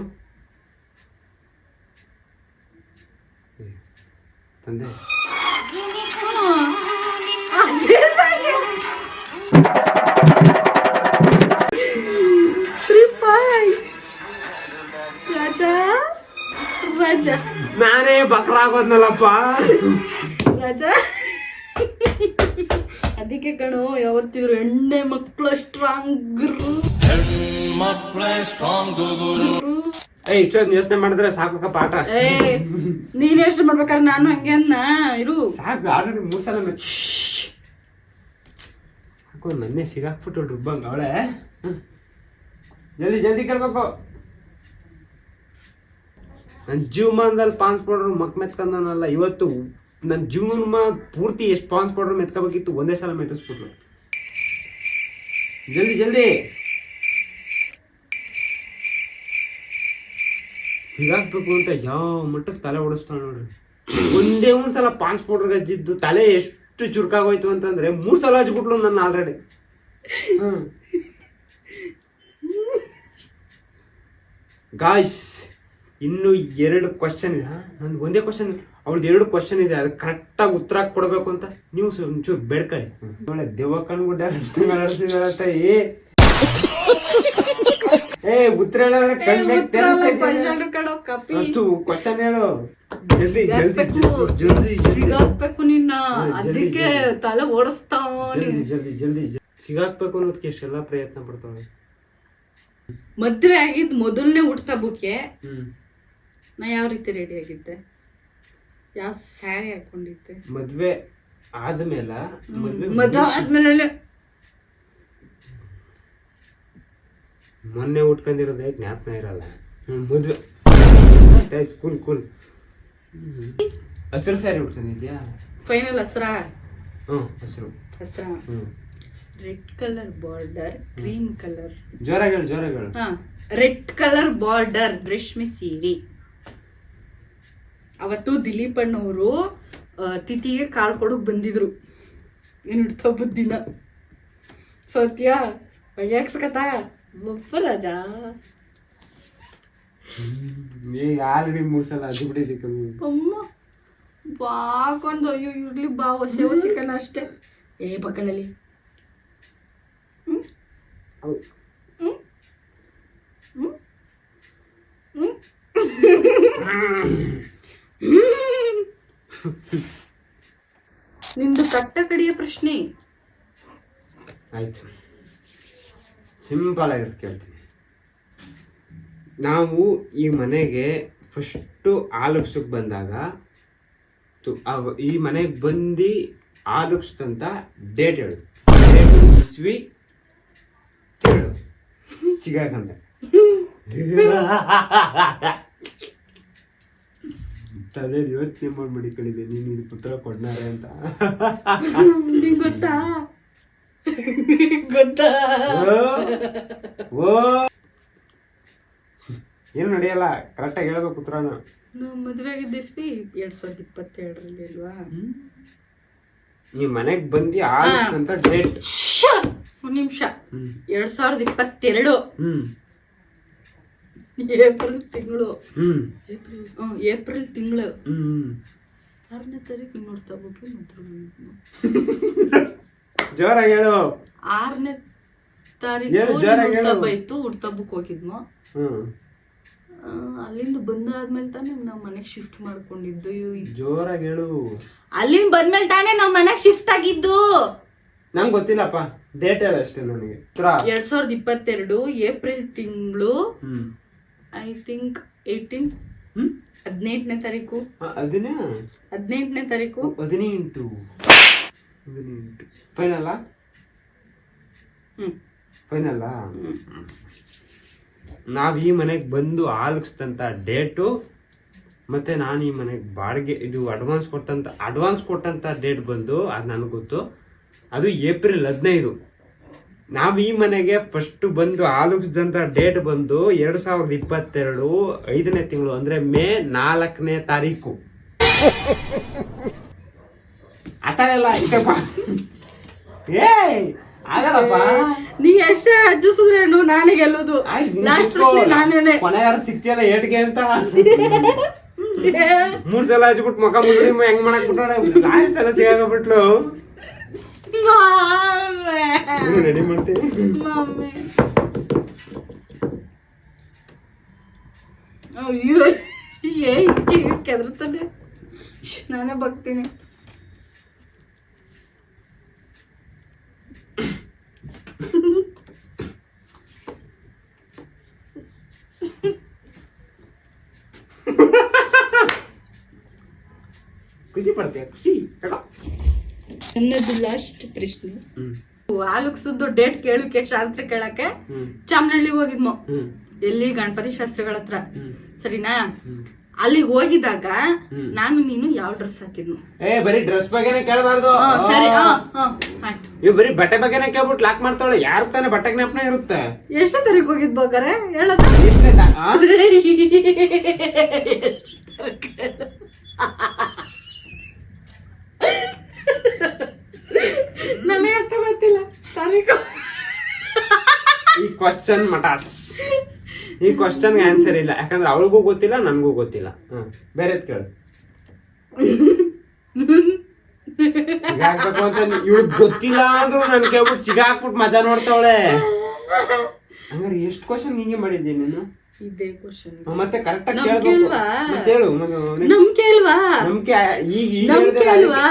Speaker 2: ತಂದೆ
Speaker 1: ರಾಜ
Speaker 2: ನಾನೇ ಬಕ್ರಾಗೋದ್ನಲ್ಲಪ್ಪ.
Speaker 1: ರಾಜ ಅದಕ್ಕೆ ಕಣು ಯಾವತ್ತಿದ್ರು ಎಣ್ಣೆ ಮಕ್ಕಳು ಸ್ಟ್ರಾಂಗ್.
Speaker 2: ಇಷ್ಟೊಂದು ಯೋಚನೆ ಮಾಡಿದ್ರೆ ಸಾಕಪ್ಪ ಪಾಠ.
Speaker 1: ನೀನ್ ಯೋಚನೆ ಮಾಡ್ಬೇಕಾದ್ರೆ ನಾನು ಹಂಗೆ ಅನ್ನ ಇರು.
Speaker 2: ಸಾಕು, ಆಲ್ರೆಡಿ 3 ಸಲ ಸಾಕು. ನನ್ನೇ ಸಿಗಾಕ್ಬಿಟ್ಟು ರುಬ್ಬಂಗ ಅವಳೆ. ಜಲ್ದಿ ಜಲ್ದಿ ಕೇಳ್ಬೇಕು. ನನ್ನ ಜೀವಮಾನದಲ್ಲಿ ಪಾನ್ಸ್ ಪೌಡರ್ ಮೆತ್ಕೊಂಡವನಲ್ಲ. ಇವತ್ತು ನನ್ನ ಜೀವನ ಪೂರ್ತಿ ಎಷ್ಟು ಪಾನ್ಸ್ ಪೌಡರ್ ಮೆತ್ಕೋಬೇಕಿತ್ತು, ಒಂದೇ ಸಲ ಮೆತ್ತಿಸ್ಬಿಟ್ರು. ಜಲ್ದಿ ಜಲ್ದಿ ಸಿಗಾಕ್ಬೇಕು ಅಂತ ಯಾವ ಮಟ್ಟಕ್ಕೆ ತಲೆ ಓಡಿಸ್ತಾಳ ನೋಡ್ರಿ. ಒಂದೇ ಒಂದ್ಸಲ ಪಾನ್ಸ್ ಪೌಡರ್ ಗಜ್ಜಿದ್ದು ತಲೆ ಎಷ್ಟು ಚುರುಕಾಗೋಯ್ತು ಅಂತಂದ್ರೆ 3 ಸಲ ಹಚ್ಬಿಟ್ಲು ನನ್ನ ಆಲ್ರೆಡಿ. ಗಾಯ್ಸ್, ಇನ್ನು 2 ಕ್ವಶನ್ ಇದೆ. ನಂದು ಒಂದೇ ಕ್ವಶನ್, ಅವ್ಳದ್ದು 2 ಕ್ವಶನ್ ಇದೆ. ಅದಕ್ಕೆ ಕರೆಕ್ಟಾಗಿ ಉತ್ತರ ಕೊಡ್ಬೇಕು ಅಂತ ನೀವು ಒಂಚೂರು ಬೇಡ್ಕೊಳ್ಳಿ. ಒಳ್ಳೆ ದೆವ್ವ ಕಣ್ಗುಡ್ಡ ಉತ್ತರ ಹೇಳಿದ್ರೆ ಕ್ವಶನ್ ಹೇಳು.
Speaker 1: ಸಿಗಾಕ್ಬೇಕು ನಿನ್ನ, ಅದಕ್ಕೆ ತಲೆ ಓಡಿಸ್ತಾವ.
Speaker 2: ಜಲ್ದಿ ಜಲ್ದಿ ಸಿಗಾಕ್ಬೇಕು ಅನ್ನೋದಕ್ಕೆ ಎಷ್ಟೆಲ್ಲ ಪ್ರಯತ್ನ ಪಡ್ತಾವೆ.
Speaker 1: ಮದ್ವೆ ಆಗಿದ್ ಮೊದಲನೇ ಹುಟ್ಟುಹಬ್ಬಕ್ಕೆ ನಾ ಯಾವ ರೀತಿ ರೆಡಿ ಆಗಿದ್ದೆ? ಯಾವ ಸ್ಯಾರಿ ಹಾಕೊಂಡಿದ್ದೆ?
Speaker 2: ಮದ್ವೆ ಆದ್ಮೇಲೆ ಮೊನ್ನೆ ಉಟ್ಕೊಂಡಿರೋದೇ ಜ್ಞಾಪನ ಇರಲ್ಲ. ಮದ್ವೆ ಆಯ್ತು, ಕೂಲ್. ಹಸಿರು ಸ್ಯಾರಿ ಉಟ್ಕೊಂಡಿದ್ಯಾ?
Speaker 1: ಫೈನಲ್ ಹಸ್ರಾ?
Speaker 2: ಹಸಿರು.
Speaker 1: Red colour border, cream colour.
Speaker 2: ಜೋರಾಗಳು.
Speaker 1: ರೆಡ್ ಕಲರ್ ಬಾರ್ಡರ್ ರೇಷ್ಮೆ ಸೀರೆ. ಅವತ್ತು ದಿಲೀಪ್ ಅಣ್ಣವರು ತಿಥಿಗೆ ಕಾಳು ಕೊಡಕ್ ಬಂದಿದ್ರು. ಏನ್ ಹುಟ್ಟುಹಬ್ಬದ ದಿನ. ಸತ್ಯ ಯಾಕತ ಒಪ್ಪ ರಾಜ.
Speaker 2: ಆಲ್ರೆಡಿ 3 ಸಲ ಅದು ಬಿಡಿದೆ ಕಮ್ಮಿ.
Speaker 1: ಅಮ್ಮ ಬಾಕೊಂದು ಅಯ್ಯೋ ಇರ್ಲಿ ಬಾ, ಹೊಸ ಕಣ ಅಷ್ಟೇ. ಬಕ್ಕಳಲ್ಲಿ ನಿಂದು ಕಟ್ಟ ಕಡಿಯ ಪ್ರಶ್ನೆ.
Speaker 2: ಆಯ್ತು, ಸಿಂಪಲ್ ಆಗಿರುತ್ತೆ, ಕೇಳ್ತೀನಿ. ನಾವು ಈ ಮನೆಗೆ ಫಸ್ಟು ಆಲೋಚಕ್ ಬಂದಾಗ ಈ ಮನೆಗೆ ಬಂದು ಆಲುಕ್ಸ್ದಂತ ಡೇಟ್ ಹೇಳು. ಡೇಟ್ ಇಸ್ವಿ ಹೇಳು. ಸಿಗಾಕಂದೆ ತಲೆ ಯೋಚನೆ ಮಾಡಿ ಮಡಿಕೊಂಡಿದ್ದೆ ನೀನು ಇದು ಪುತ್ರ ಕೊಡ್ನಾರೆ ಅಂತ.
Speaker 1: ನಿಂಗ್ ಗೊತ್ತಾ ಗೊತ್ತಾ
Speaker 2: ಓ ಏನು ನಡೆಯಲ್ಲ, ಕರೆಕ್ಟಾಗಿ ಹೇಳ್ಬೇಕು ಪುತ್ರನ.
Speaker 1: ನಾವು ಮದುವೆ ಆಗಿದ್ದಿಸ್ವಿ 2022 ಅಲ್ವಾ?
Speaker 2: ಈ ಮನೆಗ್ ಬಂದು ಆಲುಕ್ಸ್ದಂತ ಡೇಟ್.
Speaker 1: ಒಂದ್ ನಿಮಿಷ. 2022 ಏಪ್ರಿಲ್ ತಿಂಗಳು. ಏಪ್ರಿಲ್ ತಿಂಗಳು 6ನೇ ತಾರೀಕು ನೋಡ್ತಾ ಹೋಗಿ
Speaker 2: ಜೋರಾಗಿ ಹೇಳು.
Speaker 1: 6ನೇ
Speaker 2: ಹೇಳು, ಜೋರಾಗಿ ಹೇಳು.
Speaker 1: ತಾರೀಕು ಇತ್ತು, ಹುಡ್ತಬ್ಬಕ್ ಹೋಗಿದ್ನು. ಅಲ್ಲಿಂದ ಬಂದಾದ್ಮೇಲೆ ತಾನೇ ನಾವ್ ಮನೆಗ್ ಶಿಫ್ಟ್ ಮಾಡ್ಕೊಂಡಿದ್ದು.
Speaker 2: ಜೋರಾಗಿ ಹೇಳು.
Speaker 1: ಅಲ್ಲಿಂದ ಬಂದ್ಮೇಲೆ ತಾನೇ ನಾವ್ ಮನೆಗ್ ಶಿಫ್ಟ್ ಆಗಿದ್ದು.
Speaker 2: ನಂಗೆ ಗೊತ್ತಿಲ್ಲಪ್ಪ, ಡೇಟ್ ಹೇಳ ಅಷ್ಟೇ ನನಗೆ.
Speaker 1: 2022 ಏಪ್ರಿಲ್ ತಿಂಗಳು, ಐ ಥಿಂಕ್ 18ನೇ ತಾರೀಕು. 18ನೇ ತಾರೀಕು.
Speaker 2: 18 ಫೈನಲ್ಲ? ಫೈನಲ್ಲ. ನಾವ್ ಈ ಮನೆಗ್ ಬಂದು ಆಲುಕ್ಸ್ದಂತ ಡೇಟು ಮತ್ತೆ ನಾನು ಈ ಮನೆಗೆ ಬಾಡಿಗೆ ಇದು ಅಡ್ವಾನ್ಸ್ ಕೊಟ್ಟಂತ ಡೇಟ್ ಬಂದು ಅದು ನನಗೆ ಗೊತ್ತು. ಅದು ಏಪ್ರಿಲ್ 15. ನಾವು ಈ ಮನೆಗೆ ಫಸ್ಟ್ ಬಂದು ಆಲುಕ್ಸ್ದಂತ ಡೇಟ್ ಬಂದು 2022 5ನೇ ತಿಂಗಳು, ಅಂದ್ರೆ ಮೇ 4ನೇ ತಾರೀಕು. ಆತರ ಎಲ್ಲ ಐತಪ್ಪ. ಏ ಆಗಲ್ಲಪ್ಪ,
Speaker 1: ನೀ ಎಷ್ಟೇ ಅಜ್ಜಿಸಿದ್ರೇನು ನಾನೇ ಗೆಲ್ಲೋದು. ಲಾಸ್ಟ್ ನಾನೇನೆ.
Speaker 2: ಕೊನೆಗಾರ ಸಿಕ್ತಿಯಲ್ಲ ಏಟ್ಗೆ ಅಂತ 3 ಸಲ ಹಚ್ಬಿಟ್ಟು ಮಕ ಮುದ್ರಿ ಹೆಂಗ್ ಮಾಡಕ್ ಬಿಟ್ಟಾಳೆ. ಲಾಸ್ಟ್ ಸಲ ಸಿಗಾಕಬಿಟ್ಲು. ರೆಡಿ ಮಾಡ್ತೀನಿ.
Speaker 1: ಅಯ್ಯೋ ಕೆದರ್ತಾನೆ, ನಾನೇ ಬಗ್ತೀನಿ.
Speaker 2: ಖುಷಿ ಪಡ್ತೀಯ? ಖುಷಿ.
Speaker 1: ನನ್ನದು ಲಾಸ್ಟ್ ಪ್ರಶ್ನೆ. ಆಲುಕ್ಸದ್ದು ಡೇಟ್ ಕೇಳಕ್ಕೆ, ಶಾಸ್ತ್ರ ಕೇಳಕ್ಕೆ ಚಾಮನಹಳ್ಳಿಗೆ ಹೋಗಿದ್ಮು. ಎಲ್ಲಿ? ಗಣಪತಿ ಶಾಸ್ತ್ರಿಗಳ ಹತ್ರ. ಸರಿನಾ? ಅಲ್ಲಿಗೆ ಹೋಗಿದಾಗ ನಾನು ನೀನು ಯಾವ ಡ್ರೆಸ್ ಹಾಕಿದ್ನು?
Speaker 2: ಬರೀ ಡ್ರೆಸ್ ಬಗ್ಗೆನೆ ಕೇಳಬಾರ್ದು.
Speaker 1: ಸರಿ,
Speaker 2: ಇವ್ ಬರೀ ಬಟ್ಟೆ ಬಗ್ಗೆನೆ ಕೇಳ್ಬಿಟ್ಟು ಲಾಕ್ ಮಾಡ್ತಾಳೆ. ಯಾರು ತಾನೆ ಬಟ್ಟೆ ಜ್ಞಾಪನ ಇರುತ್ತೆ.
Speaker 1: ಎಷ್ಟೇ ತಾರೀಕು ಹೋಗಿದ್ ಬೇಕಾರೆ ಹೇಳದ? ನನಗೆ ಅರ್ಥ ಗೊತ್ತಿಲ್ಲ ತಾರೀಕು.
Speaker 2: ಈ ಕ್ವಶನ್ ಮಟಾಸ್. ಈ ಕ್ವಶನ್ ಆನ್ಸರ್ ಇಲ್ಲ, ಯಾಕಂದ್ರೆ ಅವಳಿಗೂ ಗೊತ್ತಿಲ್ಲ, ನನ್ಗೂ ಗೊತ್ತಿಲ್ಲ. ಬೇರೆ ಕೇಳು. ಸಿಗಾಕ್ಬೇಕು ಅಂತ ಇವ್ಳಿಗೆ ಗೊತ್ತಿಲ್ಲ ಅಂದ್ರು ನನ್ ಕೇಳ್ಬಿಟ್ಟು ಸಿಗಾಕ್ಬಿಟ್ಟು ಮಜಾ ನೋಡ್ತಾವಳೆ. ಹಂಗಾರೆ ಎಷ್ಟು ಕ್ವಶನ್ ಹಿಂಗೆ ಮಾಡಿದ್ದೀನಿ ನೀನು?
Speaker 1: ಇದೇ ಕ್ವಶನ್
Speaker 2: ಮತ್ತೆ ಕರೆಕ್ಟ್ ಆಗಿ ಕೇಳ್ಬೇಕು. ಹೇಳು.
Speaker 1: ನಂಬಿಕೆ ಇಲ್ವಾ?
Speaker 2: ನಂಬಿಕೆ ಈಗ
Speaker 1: ನಂಬಿಕೆ ಇಲ್ವಾ?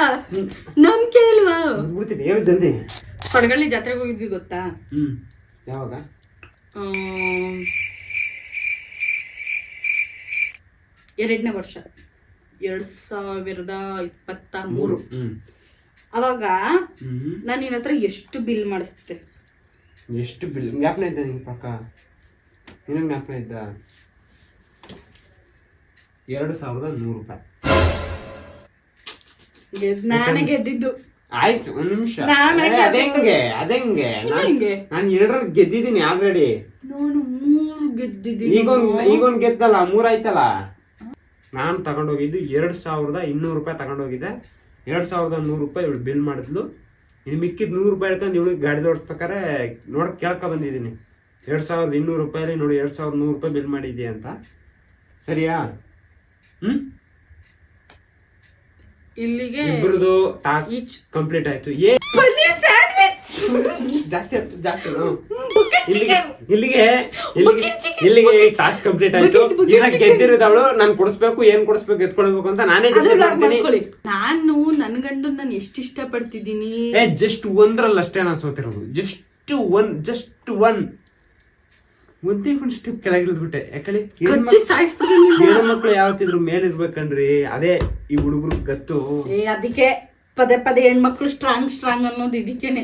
Speaker 1: ನಂಬಿಕೆ ಇಲ್ವಾ?
Speaker 2: ಬಿಡ್ತೀನಿ, ಹೇಳು ಜಲ್ದಿ.
Speaker 1: ಕೊಡಗಳ್ಳಿ ಜಾತ್ರೆಗೆ ಹೋಗಿದ್ವಿ ಗೊತ್ತಾ?
Speaker 2: ಯಾವಾಗ?
Speaker 1: 2ನೇ ವರ್ಷ 2023. ಅವಾಗ ನಾನು ನಿನ್ನ ಹತ್ರ ಎಷ್ಟು ಬಿಲ್ ಮಾಡಿಸ್ತೆ?
Speaker 2: ಎಷ್ಟು ಬಿಲ್ ಜ್ಞಾಪನ ಇದ್ದ ನಿಂಗೆ? ಪಕ್ಕ ನಿನಗೆ ಜ್ಞಾಪನ ಇದ್ದ? 2100 ರೂಪಾಯಿ.
Speaker 1: ನಾನೇ ಗೆದ್ದಿದ್ದು.
Speaker 2: ಆಯ್ತು, ಒಂದ್ ನಿಮಿಷ. ಅದಂಗೆ ನಾನು 2 ಗೆದ್ದಿದ್ದೀನಿ ಆಲ್ರೆಡಿ.
Speaker 1: ನಾನು 3 ಗೆದ್ದಿದ್ದೀನಿ.
Speaker 2: ಈಗೊಂದ್ ಗೆದ್ದಲ್ಲ, 3 ಆಯ್ತಲ್ಲ. ನಾನು ತಗೊಂಡೋಗಿದ್ದು 2200 ರೂಪಾಯಿ ತಗೊಂಡೋಗಿದ್ದೆ. 2100 ರೂಪಾಯಿ ಇವಳು ಬಿಲ್ ಮಾಡಿದ್ಲು. ಇನ್ನು ಮಿಕ್ಕಿದ್ 100 ರೂಪಾಯಿ ಹೇಳ್ಕೊಂಡು ಇವಳಿಗೆ ಗಾಡಿ ಓಡಿಸ್ಬೇಕಾರೆ ನೋಡಕ್ ಕೇಳ್ಕ ಬಂದಿದ್ದೀನಿ. 2200 ರೂಪಾಯಿ ನೋಡಿ 2100 ರೂಪಾಯಿ ಬಿಲ್ ಮಾಡಿದ್ಯಾ ಅಂತ. ಸರಿಯಾ?
Speaker 1: ಇಲ್ಲಿಗೆ
Speaker 2: ಇಬ್ರದು ಟಾಸ್ಕ್ ಕಂಪ್ಲೀಟ್ ಆಯ್ತು. ಜಾಸ್ತಿ ಇಲ್ಲಿಗೆ ಟಾಸ್ಕ್ ಕಂಪ್ಲೀಟ್ ಆಯ್ತು. ಈಗ ಗೆದ್ದಿರೋದವಳು ನಾನು ಕೊಡಿಸ್ಬೇಕು, ಏನ್ ಕೊಡಿಸ್ಬೇಕು, ಎತ್ಕೊಳ್ಬೇಕು ಅಂತ ನಾನೇ ಡಿಸೈಡ್ ಮಾಡ್ತೀನಿ.
Speaker 1: ನಾನು ನನ್ ಗಂಡು ನಾನು ಎಷ್ಟು ಇಷ್ಟ ಪಡ್ತಿದ್ದೀನಿ.
Speaker 2: ಜಸ್ಟ್ ಒಂದ್ರಲ್ಲಷ್ಟೇ ನಾನು ಸೋತಿರೋದು. ಜಸ್ಟ್ ಒನ್ ಒಂದೇ ಒಂದು ಸ್ಟೆಪ್ ಕೆಳಗಿಳಿದ್ಬಿಟ್ಟೆ. ಯಾಕಂದ್ರೆ ಹೆಣ್ಣು ಮಕ್ಳು ಯಾವತ್ತಿದ್ರು ಮೇಲಿರ್ಬೇಕಂದ್ರಿ, ಅದೇ ಈ ಹುಡುಗರು ಗತ್ತು.
Speaker 1: ಅದಕ್ಕೆ ಪದೇ ಪದೇ ಹೆಣ್ಮಕ್ಳು ಸ್ಟ್ರಾಂಗ್ ಅನ್ನೋದು ಇದಕ್ಕೇನೆ.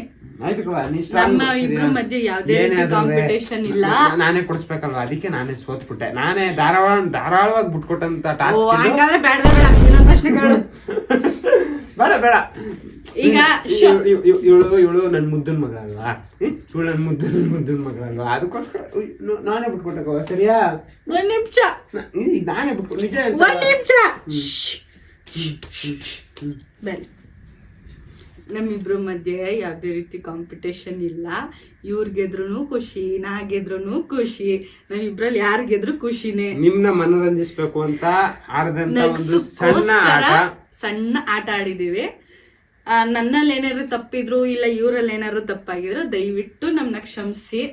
Speaker 1: ನಮ್ಮ ಇಬ್ರು ಮಧ್ಯೆ ಯಾವ್ದೇ ರೀತಿ ಕಾಂಪಿಟೇಷನ್ ಇಲ್ಲ.
Speaker 2: ನಾನೇ ಕೊಡಿಸ್ಬೇಕಲ್ವಾ, ಅದಕ್ಕೆ ನಾನೇ ಸೋತ್ಬಿಟ್ಟೆ. ನಾನೇ ಧಾರಾಳವಾಗಿ ಬಿಟ್ಕೊಟ್ಟಂತ ಟಾಸ್ಕ್.
Speaker 1: ಹಂಗಾದ್ರೆ ಬೇಡ ಪ್ರಶ್ನೆಗಳು
Speaker 2: ಬೇಡ ಬೇಡ.
Speaker 1: ಈಗ
Speaker 2: ಇವಳು ನನ್ ಮುದ್ದನ್ ಮಗ ಅಲ್ವಾ, ಇವಳು ನನ್ ಮುದ್ದನ್ ಮಗ ಅಲ್ವಾ, ಅದಕ್ಕೋಸ್ಕರ ನಾನೇ ಬಿಟ್ಕೊಟ್ಟೆ. ಸರಿಯಾ?
Speaker 1: ಒಂದ್ ನಿಮಿಷ
Speaker 2: ಈಗ ನಾನೇ ಬಿಟ್ಕೊಟ್ಟು ನಿಜ.
Speaker 1: ಒಂದ್ ನಿಮಿಷ. ಬೇಡ, ನಮ್ಮಿಬ್ರು ಮಧ್ಯೆ ಯಾವ್ದೇ ರೀತಿ ಕಾಂಪಿಟೇಷನ್ ಇಲ್ಲ. ಇವ್ರ್ ಗೆದ್ರುನು ಖುಷಿ, ನಾ ಗೆದ್ರುನು ಖುಷಿ, ನಾವಿಬ್ರಲ್ಲಿ ಯಾರು ಗೆದ್ರು ಖುಷಿನೇ.
Speaker 2: ನಿಮ್ನ ಮನೋರಂಜಿಸ್ಬೇಕು ಅಂತ ಆಡದಂತ ಒಂದು
Speaker 1: ಸಣ್ಣ ಆಟ ಆಡಿದೀವಿ. ನನ್ನಲ್ಲಿ ಏನಾದ್ರು ತಪ್ಪಿದ್ರು ಇಲ್ಲ ಇವ್ರಲ್ಲಿ ಏನಾದ್ರು ತಪ್ಪಾಗಿದ್ರು ದಯವಿಟ್ಟು ನಮ್ನ ಕ್ಷಮಿಸಿ.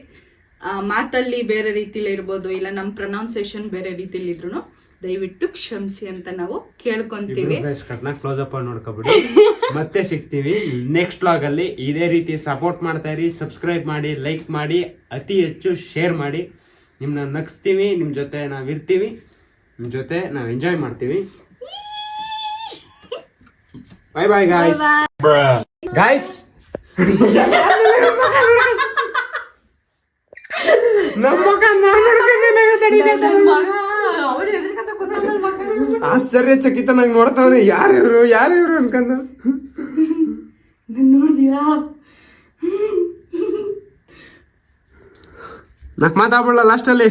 Speaker 1: ಮಾತಲ್ಲಿ ಬೇರೆ ರೀತಿಲಿ ಇರ್ಬೋದು, ಇಲ್ಲ ನಮ್ ಪ್ರೊನೌನ್ಸಿಯೇಷನ್ ಬೇರೆ ರೀತಿಲಿ ಇದ್ರು ದಯವಿಟ್ಟು ಕ್ಷಮಿಸಿ ಅಂತ ನಾವು ಕೇಳ್ಕೊಂತೀವಿ.
Speaker 2: Close up ನೋಡ್ಕೊಬಿಡಿ. ಮತ್ತೆ ಸಿಗ್ತೀವಿ ನೆಕ್ಸ್ಟ್ ವ್ಲಾಗ್ ಅಲ್ಲಿ. ಇದೇ ರೀತಿ ಸಪೋರ್ಟ್ ಮಾಡ್ತಾ ಇರಿ, ಸಬ್ಸ್ಕ್ರೈಬ್ ಮಾಡಿ, ಲೈಕ್ ಮಾಡಿ, ಅತಿ ಹೆಚ್ಚು ಶೇರ್ ಮಾಡಿ. ನಿಮ್ನ ನಗಿಸ್ತೀವಿ, ನಿಮ್ ಜೊತೆ ನಾವಿರ್ತೀವಿ, ನಿಮ್ ಜೊತೆ ನಾವ್ ಎಂಜಾಯ್ ಮಾಡ್ತೀವಿ. ಬಾಯ್ ಬಾಯ್ ಗಾಯ್ಸ್. ಗಾಯ್ಸ್ ಆಶ್ಚರ್ಯಚಕಿತನಾಗಿ ನೋಡ್ತಾವ್ರೆ. ಯಾರಿವ್ರು ಅನ್ಕಂದು
Speaker 1: ನೋಡಿದ್ಯಾ?
Speaker 2: ನಾಕ್ ಮಾತಾಡ್ಬಿಡಲ್ಲ ಲಾಸ್ಟ್ ಅಲ್ಲಿ.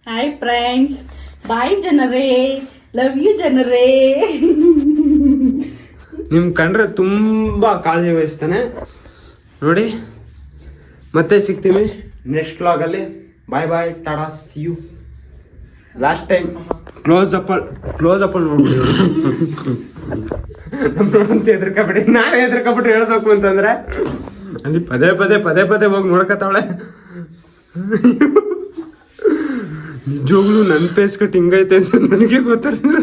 Speaker 1: ಹಾಯ್ ಫ್ರೆಂಡ್ಸ್, ಬಾಯ್ ಜನರೇ, ಲವ್ ಯು ಜನರೇ.
Speaker 2: ನಿಮ್ ಕಂಡ್ರೆ ತುಂಬಾ ಕಾಳಜಿ ವಹಿಸ್ತಾನೆ ನೋಡಿ. ಮತ್ತೆ ಸಿಗ್ತೀವಿ ನೆಕ್ಸ್ಟ್ ವ್ಲಾಗ್ ಅಲ್ಲಿ. Bye bye, tata, see you. Last time close up ನೋಡ್ಬಿಡಿ. ನೋಡಂತ ಹೆದರ್ಕಬಿಡಿ. ನಾನೇ ಹೆದರ್ಕಬಿಟ್ಟು ಹೇಳ್ಬೇಕು ಅಂತಂದ್ರೆ ಅಲ್ಲಿ ಪದೇ ಪದೇ ಹೋಗಿ ನೋಡ್ಕತಾವಳೆ. ನಿಜವಾಗ್ಲೂ ನನ್ ಫೇಸ್ ಕಟ್ ಹಿಂಗೈತೆ ಅಂತ ನನಗೆ ಗೊತ್ತಿರಲಿಲ್ಲ.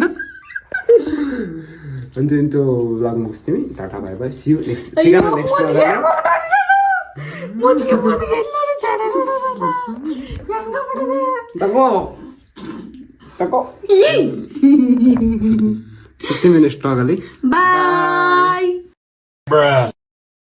Speaker 2: ಅಂತೂ ಇಂತೂ ವ್ಲಾಗ್ ಮುಗಿಸ್ತೀವಿ. Tata, bye bye, see you. ಸಿಗೋಣ ನೆಕ್ಸ್ಟ್ ವ್ಲಾಗ್. ತಗೋ ಸಿಗ್ತೀವಿ ನೆಕ್ಸ್ಟ್ ವ್ಲಾಗ್ ಅಲ್ಲಿ.
Speaker 1: ಬಾಯ್.